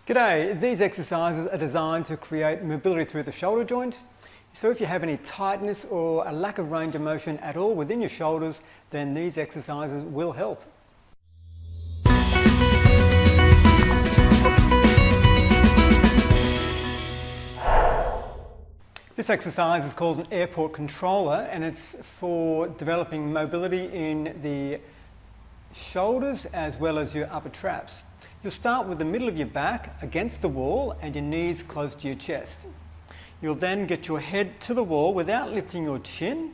G'day, these exercises are designed to create mobility through the shoulder joint. So if you have any tightness or a lack of range of motion at all within your shoulders, then these exercises will help. This exercise is called an airport controller, and it's for developing mobility in the shoulders as well as your upper traps. You'll start with the middle of your back against the wall and your knees close to your chest. You'll then get your head to the wall without lifting your chin.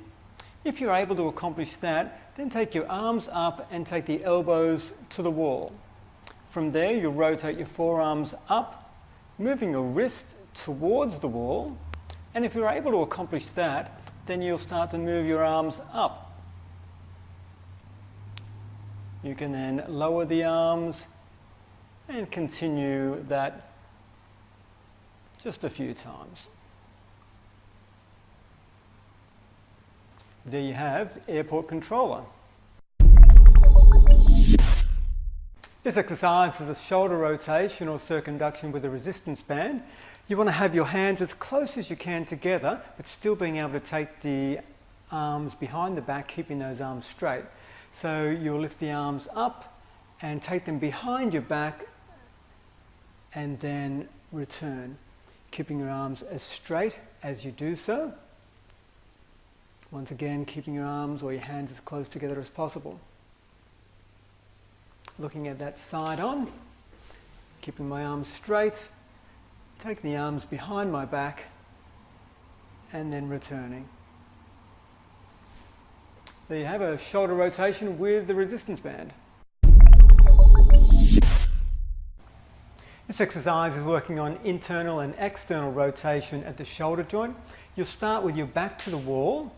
If you're able to accomplish that, then take your arms up and take the elbows to the wall. From there, you'll rotate your forearms up, moving your wrist towards the wall. And if you're able to accomplish that, then you'll start to move your arms up. You can then lower the arms and continue that just a few times. There you have the airport controller. This exercise is a shoulder rotation or circumduction with a resistance band. You want to have your hands as close as you can together, but still being able to take the arms behind the back, keeping those arms straight. So you'll lift the arms up and take them behind your back and then return, keeping your arms as straight as you do so. Once again, keeping your arms or your hands as close together as possible. Looking at that side on, keeping my arms straight, taking the arms behind my back and then returning. There you have a shoulder rotation with the resistance band. This exercise is working on internal and external rotation at the shoulder joint. You'll start with your back to the wall,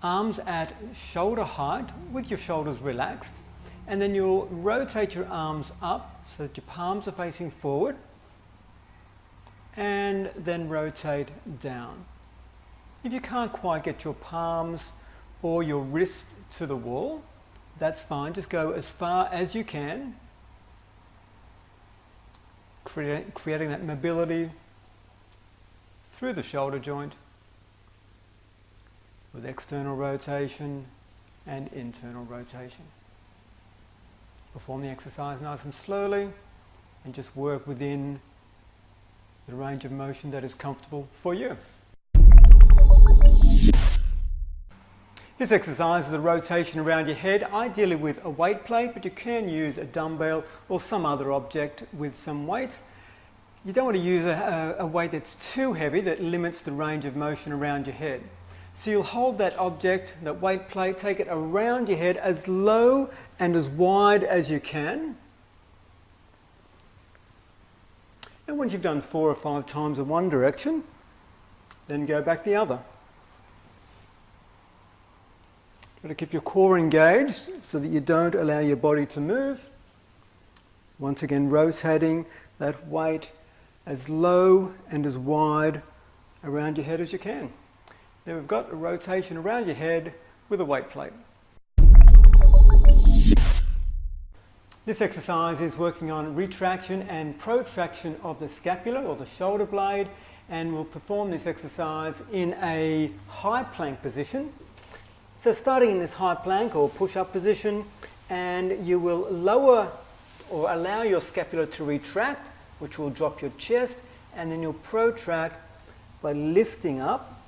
arms at shoulder height with your shoulders relaxed, and then you'll rotate your arms up so that your palms are facing forward, and then rotate down. If you can't quite get your palms or your wrist to the wall, that's fine. Just go as far as you can, creating that mobility through the shoulder joint with external rotation and internal rotation. Perform the exercise nice and slowly and just work within the range of motion that is comfortable for you. This exercise is the rotation around your head, ideally with a weight plate, but you can use a dumbbell or some other object with some weight. You don't want to use a weight that's too heavy that limits the range of motion around your head. So you'll hold that object, that weight plate, take it around your head as low and as wide as you can. And once you've done 4 or 5 times in one direction, then go back the other. Got to keep your core engaged so that you don't allow your body to move. Once again, rotating that weight as low and as wide around your head as you can. Now we've got a rotation around your head with a weight plate. This exercise is working on retraction and protraction of the scapula or the shoulder blade, and we'll perform this exercise in a high plank position. So starting in this high plank or push-up position, and you will lower or allow your scapula to retract, which will drop your chest, and then you'll protract by lifting up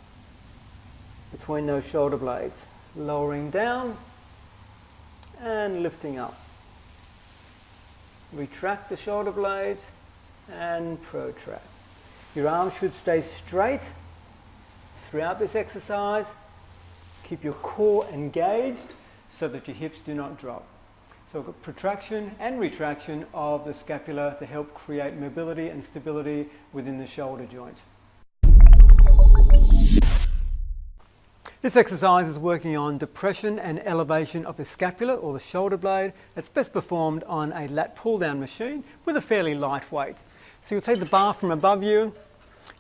between those shoulder blades, lowering down and lifting up. Retract the shoulder blades and protract. Your arms should stay straight throughout this exercise. Keep your core engaged so that your hips do not drop. So we've got protraction and retraction of the scapula to help create mobility and stability within the shoulder joint. This exercise is working on depression and elevation of the scapula or the shoulder blade. It's best performed on a lat pull-down machine with a fairly light weight. So you'll take the bar from above you.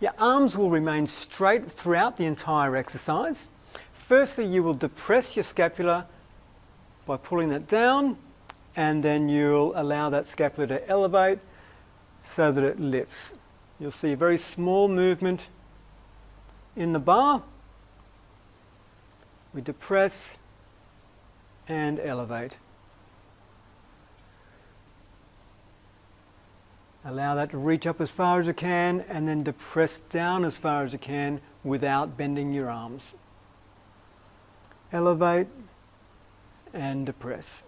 Your arms will remain straight throughout the entire exercise. Firstly, you will depress your scapula by pulling that down, and then you'll allow that scapula to elevate so that it lifts. You'll see a very small movement in the bar. We depress and elevate. Allow that to reach up as far as you can and then depress down as far as you can without bending your arms. Elevate and depress.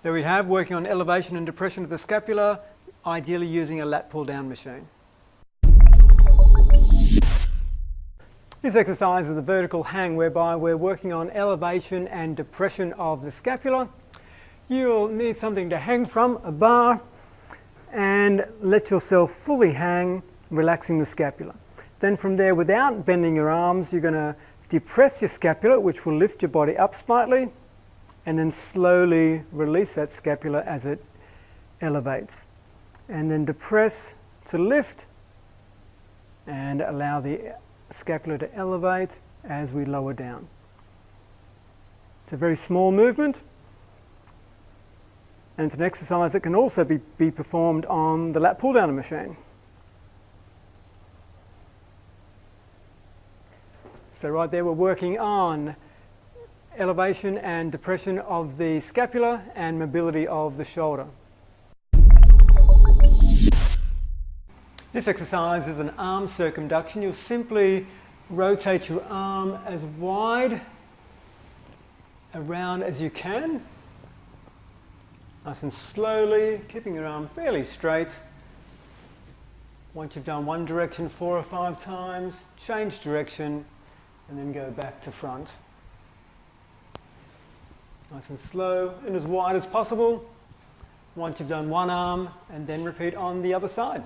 There we have, working on elevation and depression of the scapula, ideally using a lat pull-down machine. This exercise is a vertical hang whereby we're working on elevation and depression of the scapula. You'll need something to hang from, a bar, and let yourself fully hang, relaxing the scapula. Then from there, without bending your arms, you're going to depress your scapula, which will lift your body up slightly, and then slowly release that scapula as it elevates. And then depress to lift, and allow the scapula to elevate as we lower down. It's a very small movement. And it's an exercise that can also be performed on the lat pull-down machine. So right there we're working on elevation and depression of the scapula and mobility of the shoulder. This exercise is an arm circumduction. You'll simply rotate your arm as wide around as you can. Nice and slowly, keeping your arm fairly straight. Once you've done one direction 4 or 5 times, change direction and then go back to front. Nice and slow and as wide as possible. Once you've done one arm, and then repeat on the other side.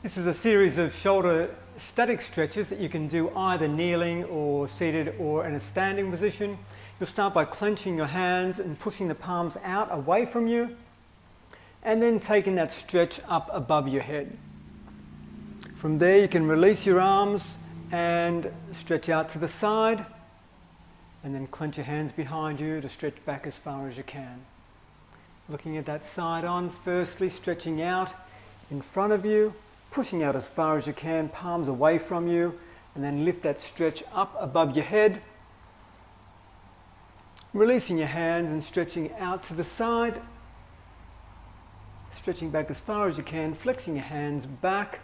This is a series of shoulder static stretches that you can do either kneeling or seated or in a standing position. You'll start by clenching your hands and pushing the palms out away from you, and then taking that stretch up above your head. From there you can release your arms and stretch out to the side, and then clench your hands behind you to stretch back as far as you can. Looking at that side on, firstly stretching out in front of you, pushing out as far as you can, palms away from you, and then lift that stretch up above your head. Releasing your hands and stretching out to the side, stretching back as far as you can, flexing your hands back,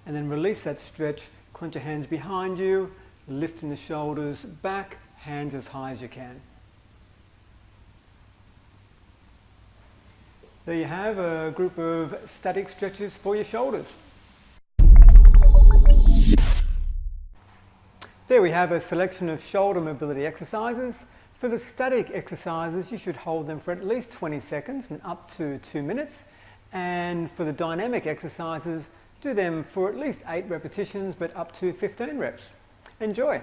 and then release that stretch, clench your hands behind you, lifting the shoulders back, hands as high as you can. There you have a group of static stretches for your shoulders. There we have a selection of shoulder mobility exercises. For the static exercises, you should hold them for at least 20 seconds and up to 2 minutes. And for the dynamic exercises, do them for at least 8 repetitions, but up to 15 reps. Enjoy!